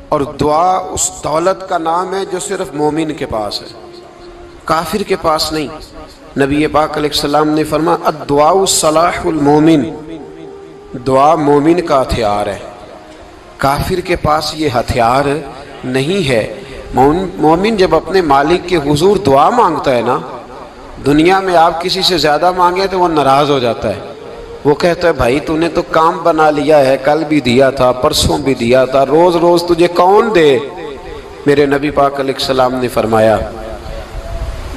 اور دعا اس دولت کا نام ہے جو صرف مومن کے پاس ہے، کافر کے پاس نہیں۔ نبی پاک علیہ السلام نے فرمایا الدعاء صلاح المومن، دعا مومن کا ہتھیار ہے، کافر کے پاس یہ ہتھیار نہیں ہے۔ مومن جب اپنے مالک کے حضور دعا مانگتا ہے نا، دنیا میں آپ کسی سے زیادہ مانگیں تو وہ ناراض ہو جاتا ہے، وہ کہتا ہے بھائی تو نے تو کام بنا لیا ہے، کل بھی دیا تھا، پرسوں بھی دیا تھا، روز روز تجھے کون دے؟ میرے نبی پاک علیہ السلام نے فرمایا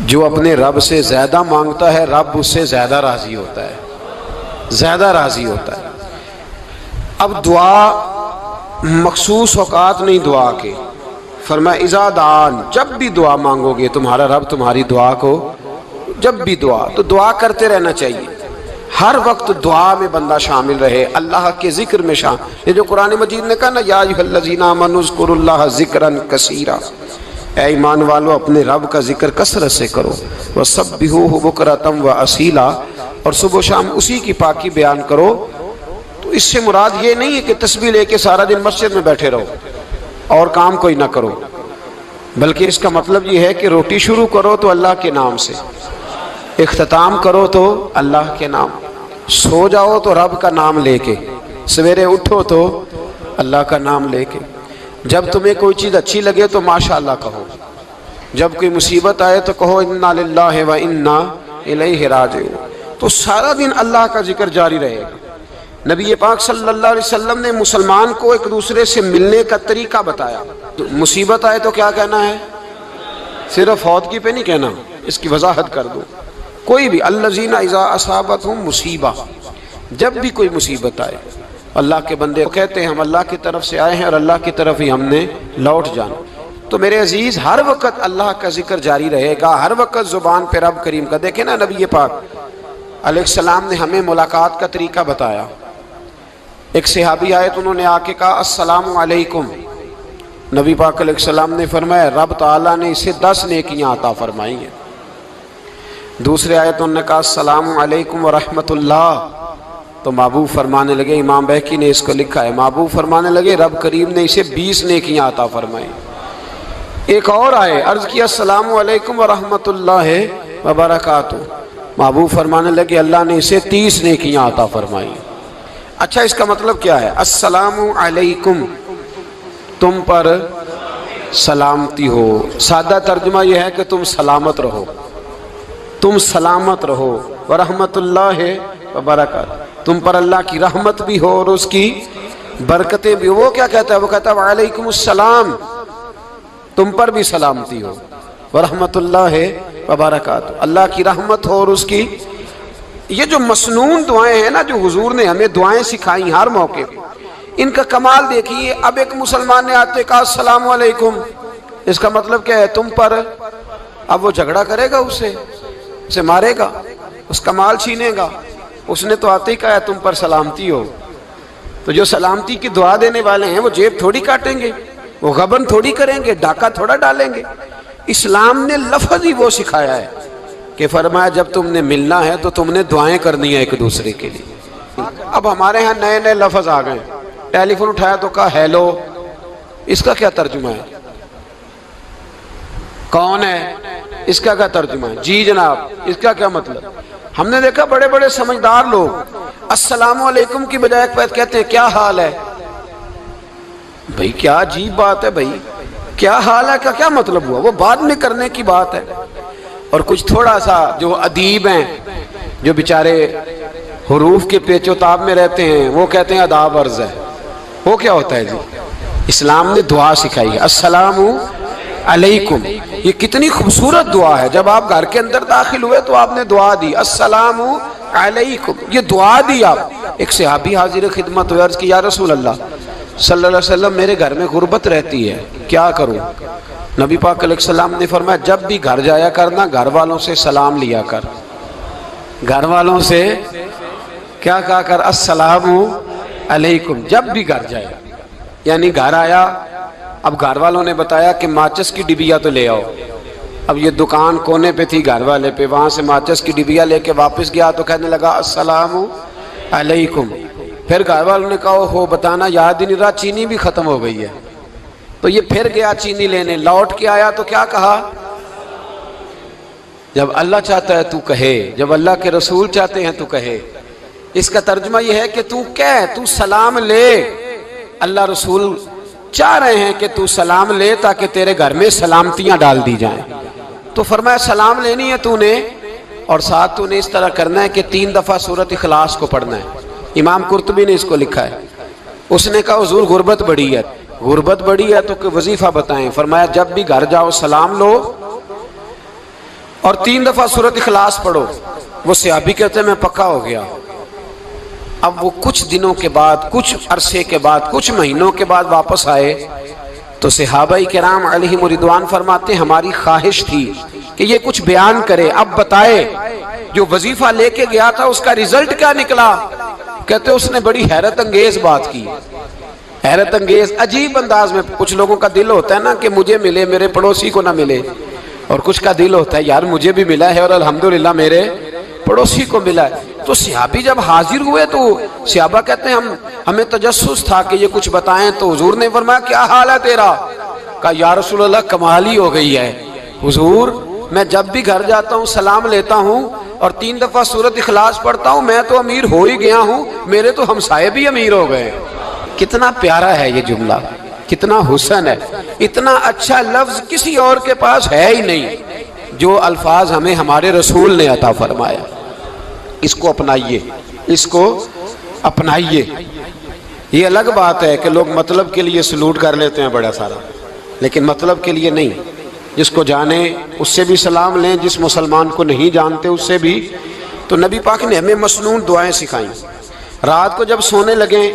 جو اپنے رب سے زیادہ مانگتا ہے رب اس سے زیادہ راضی ہوتا ہے، زیادہ راضی ہوتا ہے۔ اب دعا مخصوص اوقات نہیں دعا کے، فرمایا اذا دعان، جب بھی دعا مانگو گے تمہارا رب تمہاری دعا کو، جب بھی دعا تو دعا کرتے رہنا چاہیے، ہر وقت دعا میں بندہ شامل رہے، اللہ کے ذکر میں شامل۔ یہ جو قرآن مجید نے کہا نا یا ایھا الذین آمنوا اذکروا اللہ ذکرا کثیرا، اے ایمان والو اپنے رب کا ذکر کثرت سے کرو، وسبحوہ بکرۃ واصیلا، اور صبح و شام اسی کی پاکی بیان کرو۔ تو اس سے مراد یہ نہیں ہے کہ تسبیح لے کے سارا دن مسجد میں بیٹھے رہو اور کام کوئی نہ کرو، بلکہ اس کا مطلب یہ ہے کہ روٹی شروع کرو تو اللہ کے نام سے، اختتام کرو تو اللہ کے نام، سو جاؤ تو رب کا نام لے کے، سویرے اٹھو تو اللہ کا نام لے کے، جب تمہیں کوئی چیز اچھی لگے تو ماشاءاللہ کہو، جب کوئی مصیبت آئے تو کہو انا للہ و انا الیہ راجعون۔ تو سارا دن اللہ کا ذکر جاری رہے گا۔ نبی پاک صلی اللہ علیہ وسلم نے مسلمان کو ایک دوسرے سے ملنے کا طریقہ بتایا۔ مصیبت آئے تو کیا کہنا ہے؟ صرف فوت کی پہ نہیں کہنا، اس کی وضاحت کر دو۔ کوئی بھی الذین اذا اصابتہم مصیبہ، جب بھی کوئی مصیبت آئے، اللہ کے بندے کہتے ہیں ہم اللہ کی طرف سے آئے ہیں اور اللہ کی طرف ہی ہم نے لوٹ جانا۔ تو میرے عزیز ہر وقت اللہ کا ذکر جاری رہے گا، ہر وقت زبان پہ رب کریم کا۔ دیکھیں نا نبی پاک علیہ السلام نے ہمیں ملاقات کا طریقہ بتایا۔ ایک صحابی آئے تو انہوں نے آ کے کہا السلام علیکم، نبی پاک علیہ السلام نے فرمایا رب تعالیٰ نے اسے 10 نیکیاں عطا فرمائی ہیں۔ دوسرے آئے تو انہوں نے کہا السلام علیکم ورحمۃ اللہ، تو محبوب فرمانے لگے، امام بہقی نے اس کو لکھا ہے، محبوب فرمانے لگے رب کریم نے اسے 20 نیکیاں عطا فرمائی۔ ایک اور آئے، عرض کیا السلام علیکم ورحمۃ اللہ وبرکاتہ، محبوب فرمانے لگے اللہ نے اسے 30 نیکیاں عطا فرمائی۔ اچھا اس کا مطلب کیا ہے؟ السلام علیکم، تم پر سلامتی ہو، سادہ ترجمہ یہ ہے کہ تم سلامت رہو، تم سلامت رہو، ورحمۃ اللہ وبرکاتہ، تم پر اللہ کی رحمت بھی ہو اور اس کی برکتیں بھی ہو۔ وہ کیا کہتا ہے؟ وہ کہتا ہے وعلیکم السلام، تم پر بھی سلامتی ہو، ورحمۃ اللہ وبرکاتہ، اللہ کی رحمت ہو اور اس کی۔ یہ جو مسنون دعائیں ہیں نا جو حضور نے ہمیں دعائیں سکھائیں ہر موقع پہ، ان کا کمال دیکھیے۔ اب ایک مسلمان نے آتے کہا السلام علیکم، اس کا مطلب کیا ہے؟ تم پر۔ اب وہ جھگڑا کرے گا اسے مارے گا، اس کا مال چھینے گا؟ اس نے تو آتے ہی کہا ہے تم پر سلامتی ہو۔ تو جو سلامتی کی دعا دینے والے ہیں وہ جیب تھوڑی کاٹیں گے، وہ غبن تھوڑی کریں گے، ڈاکہ تھوڑا ڈالیں گے۔ اسلام نے لفظ ہی وہ سکھایا ہے کہ فرمایا جب تم نے ملنا ہے تو تم نے دعائیں کرنی ہیں ایک دوسرے کے لیے۔ اب ہمارے ہاں نئے نئے لفظ آ گئے، ٹیلی فون اٹھایا تو کہا ہیلو، اس کا کیا ترجمہ ہے؟ کون ہے؟ اس کا کیا ترجمہ ہے؟ جی جناب، اس کا کیا مطلب؟ ہم نے دیکھا بڑے بڑے سمجھدار لوگ السلام علیکم کی بجائے کہتے ہیں کیا حال ہے؟ بھئی کیا عجیب بات ہے، بھئی کیا حال ہے کا کیا مطلب ہوا؟ وہ بعد میں کرنے کی بات ہے۔ اور کچھ تھوڑا سا جو ادیب ہیں، جو بیچارے حروف کے پیچ و تاب میں رہتے ہیں، وہ کہتے ہیں آداب عرض ہے۔ وہ کیا ہوتا ہے جی؟ اسلام نے دعا سکھائی ہے السلام علیکم، یہ کتنی خوبصورت دعا ہے۔ جب آپ گھر کے اندر داخل ہوئے تو آپ نے دعا دی السلام علیکم، یہ دعا دی آپ۔ ایک صحابی حاضر خدمت ہوئے، عرض کی یا رسول اللہ صلی اللہ علیہ وسلم میرے گھر میں غربت رہتی ہے، کیا کروں؟ نبی پاک علیہ السلام نے فرمایا جب بھی گھر جایا کرنا گھر والوں سے سلام لیا کر، گھر والوں سے کیا کہا کر؟ السلام علیکم، جب بھی گھر جائے۔ یعنی گھر آیا، اب گھر والوں نے بتایا کہ ماچس کی ڈبیا تو لے آؤ۔ اب یہ دکان کونے پہ تھی گھر والے پہ، وہاں سے ماچس کی ڈبیا لے کے واپس گیا تو کہنے لگا السلام علیکم۔ پھر گھر والوں نے کہا ہو بتانا یاد ہی نہیں رہا چینی بھی ختم ہو گئی ہے۔ تو یہ پھر گیا چینی لینے، لوٹ کے آیا تو کیا کہا؟ جب اللہ چاہتا ہے تو کہے، جب اللہ کے رسول چاہتے ہیں تو کہے۔ اس کا ترجمہ یہ ہے کہ تو کہہ، تو سلام لے۔ اللہ رسول چاہ رہے ہیں کہ تو سلام لے تاکہ تیرے گھر میں سلامتیاں ڈال دی جائیں۔ تو فرمایا سلام لینی ہے تو نے، اور ساتھ تو نے اس طرح کرنا ہے کہ 3 دفعہ سورۃ اخلاص کو پڑھنا ہے۔ امام قرطبی نے اس کو لکھا ہے۔ اس نے کہا حضور غربت بڑی ہے، غربت بڑی ہے تو کہ وظیفہ بتائیں۔ فرمایا جب بھی گھر جاؤ سلام لو اور 3 دفعہ سورۃ اخلاص پڑھو۔ وہ صحابی کہتے ہیں میں پکا ہو گیا۔ اب وہ کچھ دنوں کے بعد، کچھ عرصے کے بعد، کچھ مہینوں کے بعد واپس آئے تو صحابہ کرام علیہم رضوان فرماتے ہماری خواہش تھی کہ یہ کچھ بیان کرے، اب بتائے جو وظیفہ لے کے گیا تھا اس کا رزلٹ کیا نکلا۔ کہتے اس نے بڑی حیرت انگیز بات کی، حیرت انگیز عجیب انداز میں۔ کچھ لوگوں کا دل ہوتا ہے نا کہ مجھے ملے میرے پڑوسی کو نہ ملے، اور کچھ کا دل ہوتا ہے یار مجھے بھی ملا ہے اور الحمدللہ میرے پڑوسی کو ملا ہے۔ تو صحابی جب حاضر ہوئے تو صحابہ کہتے ہیں ہمیں تجسس تھا کہ یہ کچھ بتائیں، تو حضور نے فرمایا کیا حال ہے تیرا؟ کہا یا رسول اللہ کمال ہی ہو گئی ہے حضور، میں جب بھی گھر جاتا ہوں سلام لیتا ہوں اور 3 دفعہ سورۃ اخلاص پڑھتا ہوں، میں تو امیر ہو ہی گیا ہوں، میرے تو ہمسائے بھی امیر ہو گئے۔ کتنا پیارا ہے یہ جملہ، کتنا حسن ہے۔ اتنا اچھا لفظ کسی اور کے پاس ہے ہی نہیں جو الفاظ ہمیں ہمارے رسول نے عطا فرمایا۔ اس کو اپنائیے، اس کو اپنائیے۔ یہ الگ بات ہے کہ لوگ مطلب کے لیے سلوٹ کر لیتے ہیں بڑا سارا، لیکن مطلب کے لیے نہیں۔ جس کو جانے اس سے بھی سلام لیں، جس مسلمان کو نہیں جانتے اس سے بھی۔ تو نبی پاک نے ہمیں مسنون دعائیں سکھائیں۔ رات کو جب سونے لگیں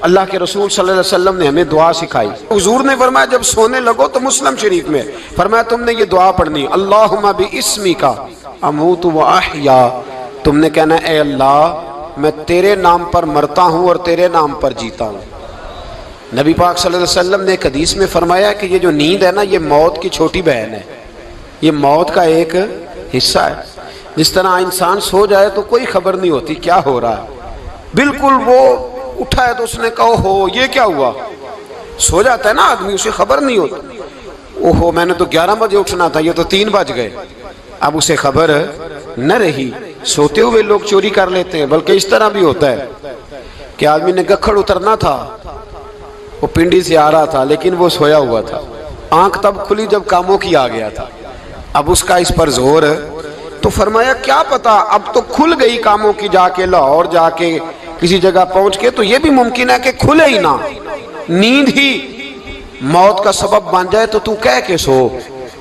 اللہ کے رسول صلی اللہ علیہ وسلم نے ہمیں دعا سکھائی۔ حضور نے فرمایا جب سونے لگو تو مسلم شریف میں فرمایا تم نے یہ دعا پڑھنی، اللہم باسمک اموت و احیا۔ تم نے کہنا اے اللہ میں تیرے نام پر مرتا ہوں اور تیرے نام پر جیتا ہوں۔ نبی پاک صلی اللہ علیہ وسلم نے ایک حدیث میں فرمایا کہ یہ جو نیند ہے نا یہ موت کی چھوٹی بہن ہے، یہ موت کا ایک حصہ ہے۔ جس طرح انسان سو جائے تو کوئی خبر نہیں ہوتی کیا ہو رہا ہے، بالکل وہ اٹھا ہے تو اس نے کہا ہو یہ کیا ہوا، سو جاتا ہے نا آدمی اسے خبر نہیں ہوتی، اوہو میں نے تو 11 بجے اٹھنا تھا یہ تو 3 بج گئے، اب اسے خبر نہ رہی۔ سوتے ہوئے لوگ چوری کر لیتے ہیں، بلکہ اس طرح بھی ہوتا ہے کہ آدمی نے گکھڑ اترنا تھا، وہ پنڈی سے آ رہا تھا لیکن وہ سویا ہوا تھا، آنکھ تب کھلی جب کاموں کی آ گیا تھا، اب اس کا اس پر زور۔ تو فرمایا کیا پتا اب تو کھل گئی کاموں کی، جا کے لاہور جا کے کسی جگہ پہنچ کے، تو یہ بھی ممکن ہے کہ کھلے ہی نہ، نیند ہی موت کا سبب بن جائے۔ تو کہہ کے سو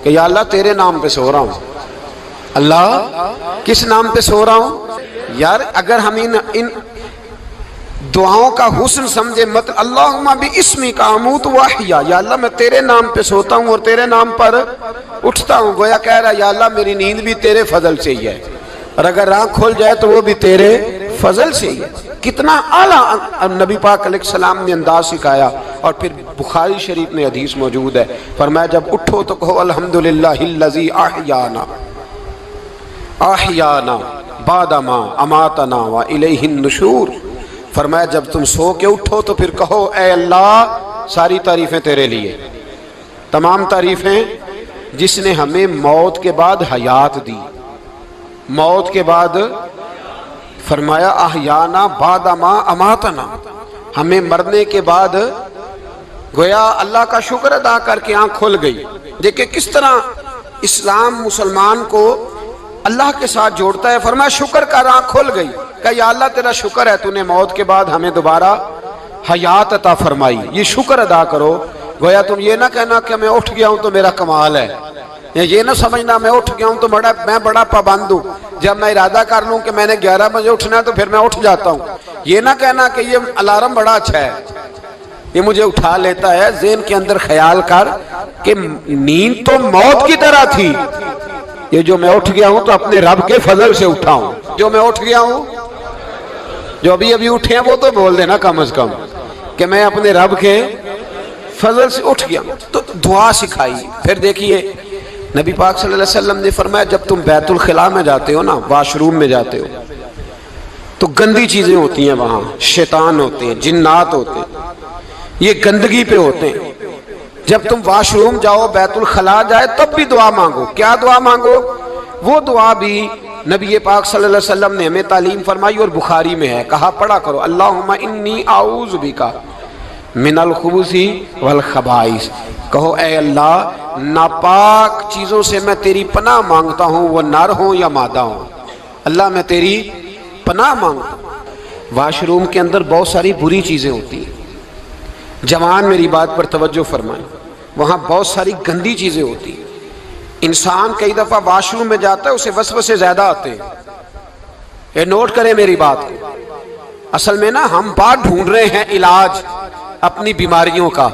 کہ یا اللہ تیرے نام پہ سو رہا ہوں، اللہ کس نام پہ سو رہا ہوں؟ یار اگر ہم ان دعاؤں کا حسن سمجھے، مت اللہم باسمک اموت و احیا، یا اللہ میں تیرے نام پہ سوتا ہوں اور تیرے نام پر اٹھتا ہوں، گویا کہہ رہا یا اللہ میری نیند بھی تیرے فضل سے ہی ہے، اور اگر آنکھ کھل جائے تو وہ بھی تیرے فضل سے ہی ہے۔ کتنا اعلیٰ نبی پاک علیہ السلام نے انداز سکھایا۔ اور پھر بخاری شریف میں حدیث موجود ہے، فرمایا جب اٹھو تو کہو الحمدللہ الذی احیانا احیانا بعد ما اماتنا والیہ النشور۔ فرمایا جب تم سو کے اٹھو تو پھر کہو اے اللہ ساری تعریفیں تیرے لیے، تمام تعریفیں جس نے ہمیں موت کے بعد حیات دی، موت کے بعد فرمایا احیانا بعد ما اماتنا، ہمیں مرنے کے بعد گویا اللہ کا شکر ادا کر کے آنکھ کھل گئی۔ دیکھیں کس طرح اسلام مسلمان کو اللہ کے ساتھ جوڑتا ہے۔ فرمایا شکر کر، آنکھ کھل گئی، کہ یا اللہ تیرا شکر ہے تو نے موت کے بعد ہمیں دوبارہ حیات عطا فرمائی، یہ شکر ادا کرو۔ گویا تم یہ نہ کہنا کہ میں اٹھ گیا ہوں تو میرا کمال ہے، یہ نہ سمجھنا میں اٹھ گیا ہوں تو میں بڑا پابند ہوں، جب میں ارادہ کر لوں کہ میں نے 11 بجے اٹھنا ہے تو پھر میں اٹھ جاتا ہوں۔ یہ نہ کہنا کہ یہ الارم بڑا اچھا ہے، یہ مجھے اٹھا لیتا ہے۔ ذہن کے اندر خیال کر کہ نیند تو موت کی طرح تھی، یہ جو میں اٹھ گیا ہوں تو اپنے رب کے فضل سے اٹھا ہوں، جو میں اٹھ گیا ہوں، جو ابھی اٹھے ہیں وہ تو بول دینا کم از کم کہ میں اپنے رب کے فضل سے اٹھ گیا۔ تو دعا سکھائی۔ پھر دیکھیے نبی پاک صلی اللہ علیہ وسلم نے فرمایا جب تم بیت الخلاء میں جاتے ہو نا، واش روم میں جاتے ہو، تو گندی چیزیں ہوتی ہیں وہاں، شیطان ہوتے ہیں، جنات ہوتے ہیں، یہ گندگی پہ ہوتے ہیں، جب تم واش روم جاؤ، بیت الخلا جائے، تب بھی دعا مانگو۔ کیا دعا مانگو؟ وہ دعا بھی نبی پاک صلی اللہ علیہ وسلم نے ہمیں تعلیم فرمائی اور بخاری میں ہے، کہا پڑھا کرو اللہم انی اعوذ بک من الخبث والخبائث۔ کہو اے اللہ ناپاک چیزوں سے میں تیری پناہ مانگتا ہوں، وہ نر ہوں یا مادہ ہوں۔ اللہ میں تیری پناہ مانگتا ہوں۔ واش روم کے اندر بہت ساری بری چیزیں ہوتی ہیں، جوان میری بات پر توجہ فرمائیں، وہاں بہت ساری گندی چیزیں ہوتی ہیں۔ انسان کئی دفعہ واش روم میں جاتا ہے، اسے وسوسے زیادہ آتے ہیں۔ یہ نوٹ کریں میری بات کو۔ اصل میں نا ہم بات ڈھونڈ رہے ہیں علاج اپنی بیماریوں کا،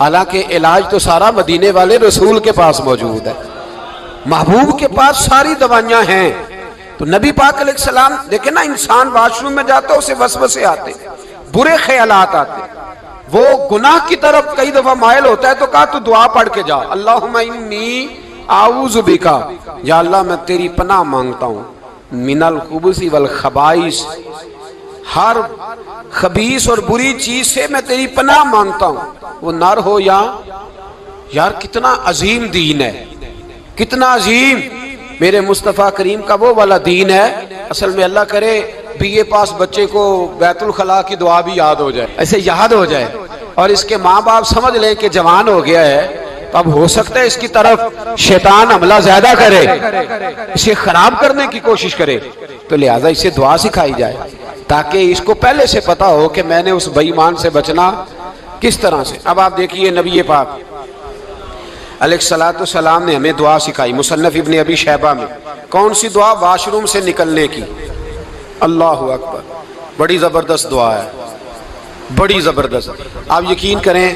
حالانکہ علاج تو سارا مدینے والے رسول کے پاس موجود ہے، محبوب کے پاس ساری دوائیاں ہیں۔ تو نبی پاک علیہ السلام دیکھیں نا، انسان واش روم میں جاتا ہے، اسے وسوسے آتے، برے خیالات آتے، وہ گناہ کی طرف کئی دفعہ مائل ہوتا ہے، تو کہا تو دعا پڑھ کے جا، اللہم انی اعوذ بکا، یا اللہ میں تیری پناہ مانگتا ہوں، من الخبث والخبائث، ہر خبیث اور بری چیز سے میں تیری پناہ مانگتا ہوں، وہ نر ہو یا یار کتنا عظیم دین ہے، کتنا عظیم میرے مصطفیٰ کریم کا وہ والا دین ہے۔ اصل میں اللہ کرے بی اے پاس بچے کو بیت الخلا کی دعا بھی یاد ہو جائے، ایسے یاد ہو جائے، اور اس کے ماں باپ سمجھ لیں کہ جوان ہو گیا ہے، تو اب ہو سکتا ہے اس کی طرف شیطان حملہ زیادہ کرے، اسے خراب کرنے کی کوشش کرے، تو لہٰذا اسے دعا سکھائی جائے تاکہ اس کو پہلے سے پتا ہو کہ میں نے اس بے ایمان سے بچنا کس طرح سے۔ اب آپ دیکھیے نبی پاک علیہ السلام نے ہمیں دعا سکھائی، مصنف ابن ابی شیبہ میں۔ کون سی دعا؟ واش روم سے نکلنے کی۔ اللہ اکبر، بڑی زبردست دعا ہے، بڑی زبردست۔ آپ یقین کریں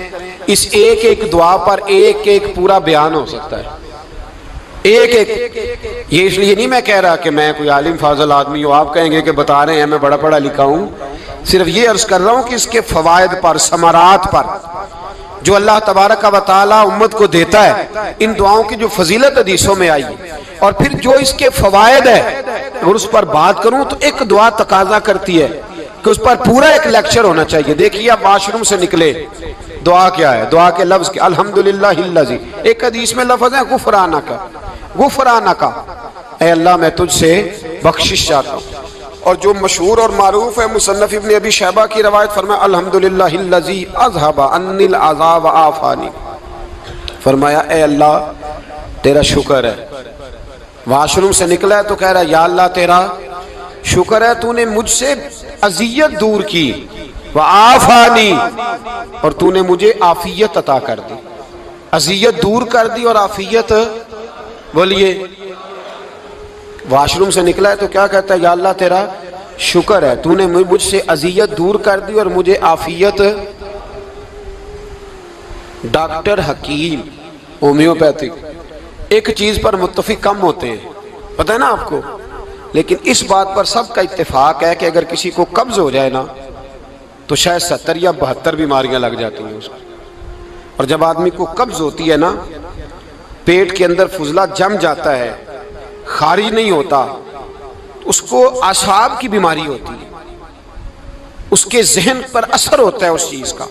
اس ایک ایک دعا پر ایک ایک پورا بیان ہو سکتا ہے، ایک ایک۔ یہ اس لیے نہیں میں کہہ رہا کہ میں کوئی عالم فاضل آدمی ہوں، آپ کہیں گے کہ بتا رہے ہیں میں بڑا پڑھا لکھا ہوں، صرف یہ عرض کر رہا ہوں کہ اس کے فوائد پر، ثمرات پر جو اللہ تبارک و تعالی امت کو دیتا ہے، ان دعاؤں کی جو فضیلت حدیثوں میں آئی ہے، اور پھر جو اس کے فوائد ہے، اگر اس پر بات کروں تو ایک دعا تقاضا کرتی ہے کہ اس پر پورا ایک لیکچر ہونا چاہیے۔ دیکھیے آپ واش روم سے نکلے، دعا کیا ہے؟ دعا کے لفظ کیا؟ الحمدللہ الذی، ایک حدیث میں لفظ ہے غفرانک، غفرانک، اے اللہ میں تجھ سے بخشش چاہتا ہوں۔ اور جو مشہور اور معروف ہے مصنف ابن ابی شیبہ کی روایت، فرمایا الحمدللہ الذی اذھب عنی العذاب وعافانی، فرمایا اے اللہ تیرا شکر ہے۔ واش روم سے نکلا ہے تو کہہ رہا ہے یا اللہ تیرا شکر ہے، تو نے مجھ سے اذیت دور کی، وعافانی، اور تو نے مجھے عافیت عطا کر دی، اذیت دور کر دی اور عافیت۔ بولیے، واش روم سے نکلا ہے تو کیا کہتا ہے؟ یا اللہ تیرا شکر ہے، تو نے مجھ سے اذیت دور کر دی اور مجھے عافیت۔ ڈاکٹر حکیم ہومیوپیتھک ایک چیز پر متفق کم ہوتے ہیں، پتہ ہے نا آپ کو، لیکن اس بات پر سب کا اتفاق ہے کہ اگر کسی کو قبض ہو جائے نا تو شاید 70 یا 72 بیماریاں لگ جاتی ہیں اس کو۔ اور جب آدمی کو قبض ہوتی ہے نا، پیٹ کے اندر فضلہ جم جاتا ہے، خارج نہیں ہوتا، اس کو اعصاب کی بیماری ہوتی ہے، اس کے ذہن پر اثر ہوتا ہے اس چیز کا۔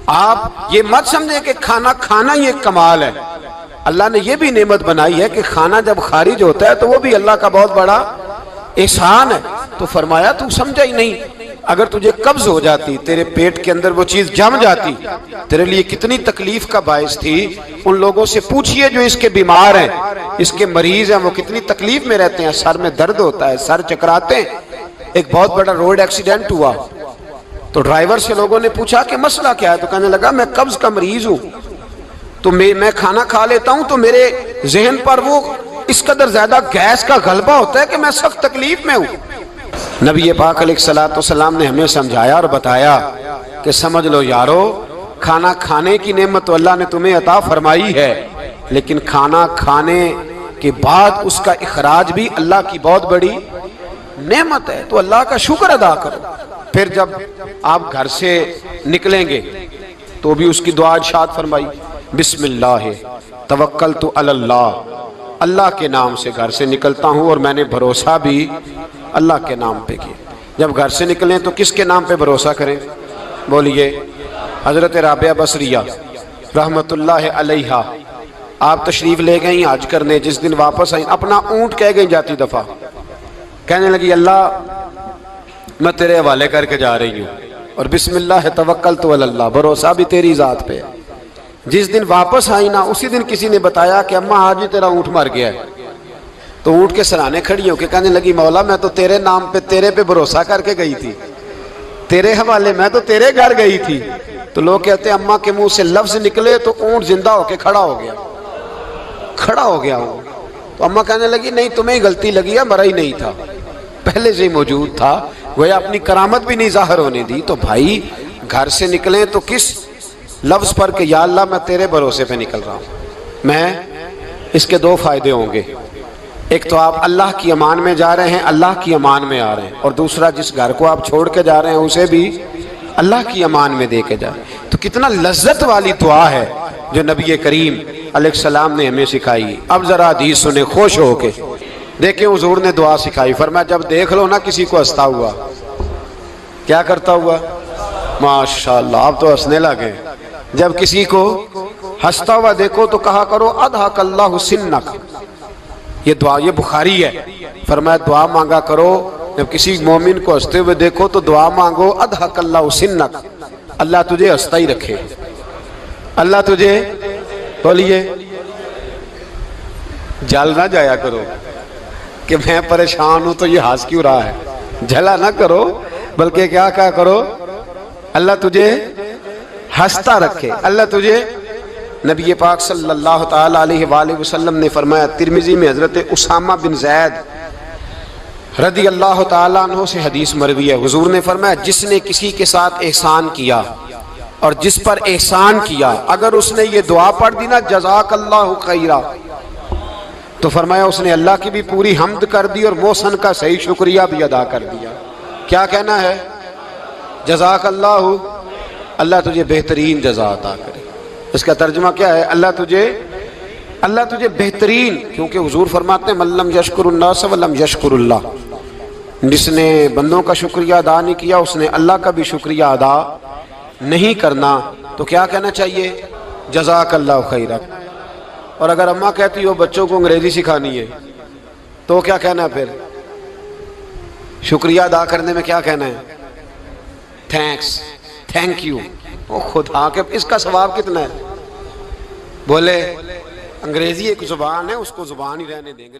آپ یہ مت سمجھیں کہ کھانا کھانا ہی ایک کمال ہے، اللہ نے یہ بھی نعمت بنائی ہے کہ کھانا جب خارج ہوتا ہے تو وہ بھی اللہ کا بہت بڑا احسان ہے۔ تو فرمایا تو سمجھا ہی نہیں، اگر تجھے قبض ہو جاتی، تیرے پیٹ کے اندر وہ چیز جم جاتی، تیرے لیے کتنی تکلیف کا باعث تھی۔ ان لوگوں سے پوچھئے جو اس کے بیمار ہیں، اس کے مریض ہیں، وہ کتنی تکلیف میں رہتے ہیں، سر میں درد ہوتا ہے، سر چکراتے ہیں۔ ایک بہت بڑا روڈ ایکسیڈنٹ ہوا تو ڈرائیور سے لوگوں نے پوچھا کہ مسئلہ کیا ہے، تو کہنے لگا میں قبض کا مریض ہوں، تو میں کھانا کھا لیتا ہوں تو میرے ذہن پر وہ اس قدر زیادہ گیس کا غلبہ ہوتا ہے کہ میں سخت تکلیف میں ہوں۔ نبی پاک علیہ السلام نے ہمیں سمجھایا اور بتایا کہ سمجھ لو یارو، کھانا کھانے کی نعمت تو اللہ نے تمہیں عطا فرمائی ہے، لیکن کھانا کھانے کے بعد اس کا اخراج بھی اللہ کی بہت بڑی نعمت ہے، تو اللہ کا شکر ادا کرو۔ پھر جب آپ گھر سے نکلیں گے تو بھی اس کی دعا ارشاد فرمائی، بسم اللہ توکلت علی اللہ، اللہ کے نام سے گھر سے نکلتا ہوں اور میں نے بھروسہ بھی اللہ کے نام پہ کیا۔ جب گھر سے نکلیں تو کس کے نام پہ بھروسہ کریں؟ بولیے، حضرت رابعہ بصریہ رحمت اللہ علیہا، آپ تشریف لے گئیں حج کرنے، جس دن واپس آئیں اپنا اونٹ کہہ گئیں جاتی دفعہ، کہنے لگی اللہ میں تیرے حوالے کر کے جا رہی ہوں اور بسم اللہ توکلت علی اللہ، بھروسہ بھی تیری ذات پہ ہے۔ جس دن واپس آئی نا اسی دن کسی نے بتایا کہ اماں آج ہی تیرا اونٹ مر گیا ہے، تو اونٹ کے سرانے کھڑی ہو کے کہنے لگی مولا میں تو تیرے نام پہ تیرے پہ بھروسہ کر کے گئی تھی، تیرے حوالے میں تو تیرے گھر گئی تھی۔ تو لوگ کہتے ہیں اماں کے منہ سے لفظ نکلے تو اونٹ زندہ ہو کے کھڑا ہو گیا، کھڑا ہو گیا ہوں۔ تو اماں کہنے لگی نہیں تمہیں ہی غلطی لگی ہے، مرا ہی نہیں تھا، پہلے سے ہی موجود تھا، گویا اپنی کرامت بھی نہیں ظاہر ہونے دی۔ تو بھائی گھر سے نکلیں تو کس لفظ پر کہ یا اللہ میں تیرے بھروسے پہ نکل رہا ہوں، میں اس کے دو فائدے ہوں گے، ایک تو آپ اللہ کی امان میں جا رہے ہیں، اللہ کی امان میں آ رہے ہیں، اور دوسرا جس گھر کو آپ چھوڑ کے جا رہے ہیں اسے بھی اللہ کی امان میں دے کے جا رہے ہیں۔ تو کتنا لذت والی دعا ہے جو نبی کریم علیہ السلام نے ہمیں سکھائی۔ اب ذرا حدیث سنیں خوش ہو کے، دیکھیں حضور نے دعا سکھائی، فرمایا جب دیکھ لو نا کسی کو ہنستا ہوا، کیا کرتا ہوا؟ ماشاءاللہ آپ تو ہنسنے لگے۔ جب کسی کو ہنستا ہوا دیکھو تو کہا کرو اضحک اللہ سنک، یہ دعا یہ بخاری ہے، فرمایا دعا مانگا کرو جب کسی مومن کو ہنستے ہوئے دیکھو تو دعا مانگو اضحک اللہ سنک، اللہ تجھے ہنستا ہی رکھے، اللہ تجھے، بولیے جل نہ جایا کرو کہ میں پریشان ہوں تو یہ ہنس کیوں رہا ہے، جھلا نہ کرو، بلکہ کیا کہا کرو اللہ تجھے ہنستا رکھے، اللہ تجھے۔ نبی پاک صلی اللہ تعالی علیہ وآلہ وسلم نے فرمایا، ترمذی میں حضرت اسامہ بن زید رضی اللہ تعالیٰ عنہ سے حدیث مروی ہے، حضور نے فرمایا جس نے کسی کے ساتھ احسان کیا اور جس پر احسان کیا اگر اس نے یہ دعا پڑھ دی نا جزاک اللہ خیرا، تو فرمایا اس نے اللہ کی بھی پوری حمد کر دی اور محسن کا صحیح شکریہ بھی ادا کر دیا۔ کیا کہنا ہے؟ جزاک اللہ، اللہ تجھے بہترین جزا عطا کرے۔ اس کا ترجمہ کیا ہے؟ اللہ تجھے بہترین، کیونکہ حضور فرماتے ہیں من لم یشکر الناس ولم یشکر اللہ، جس نے بندوں کا شکریہ ادا نہیں کیا اس نے اللہ کا بھی شکریہ ادا نہیں کرنا۔ تو کیا کہنا چاہیے؟ جزاک اللہ خیرا۔ اور اگر اماں کہتی ہو بچوں کو انگریزی سکھانی ہے تو کیا کہنا ہے پھر؟ شکریہ ادا کرنے میں کیا کہنا ہے؟ Thanks, thank you. او خدا کے اس کا ثواب کتنا ہے؟ بولے انگریزی ایک زبان ہے، اس کو زبان ہی رہنے دیں گے۔